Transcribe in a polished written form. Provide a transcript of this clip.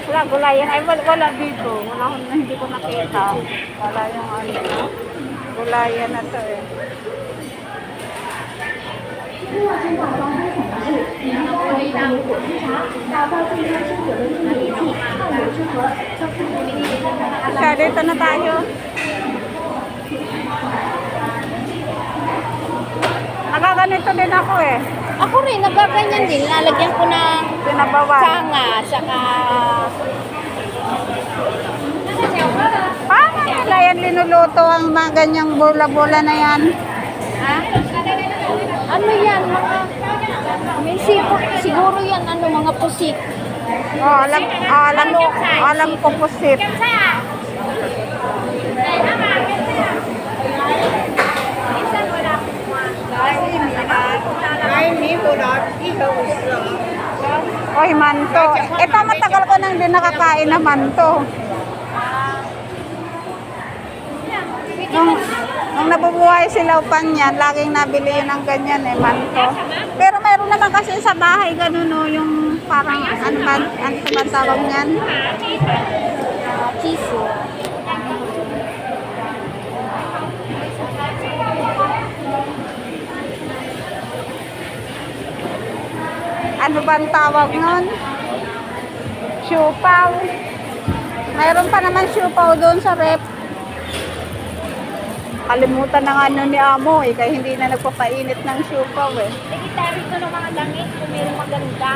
Wala, gulayan. Ay, wala dito. Wala, hindi ko nakita. Wala yung ano. Gulayan na to eh. Kaya dito na tayo. Nagaganito din ako eh. Ako rin, nagaganyan din. Lalagyan ko ng Pinabawan. sanga, saka... Paano nila yan linuluto ang mga ganyang bola-bola na yan? Ha? Ano yan? Mga... May sipot. Siguro yan, ano, mga pusik. Oh, alam ko pusit. Oy, manto. Ito matagal ko nang din nakakain na manto. Nung nabubuhay si Laupan yan, laging nabili yun ng ganyan eh, manto. Pero meron naman kasi sa bahay ganun no, yung parang ano ba tawag niyan? Chiso. Ano ba ang tawag nun? Siupaw. Mayroon pa naman siupaw doon sa rep. Kalimutan ng ano ni Amo eh, kaya hindi na nagpapainit ng siupaw eh. Vegetarian ko ng mga langit, kung mayroong maganda.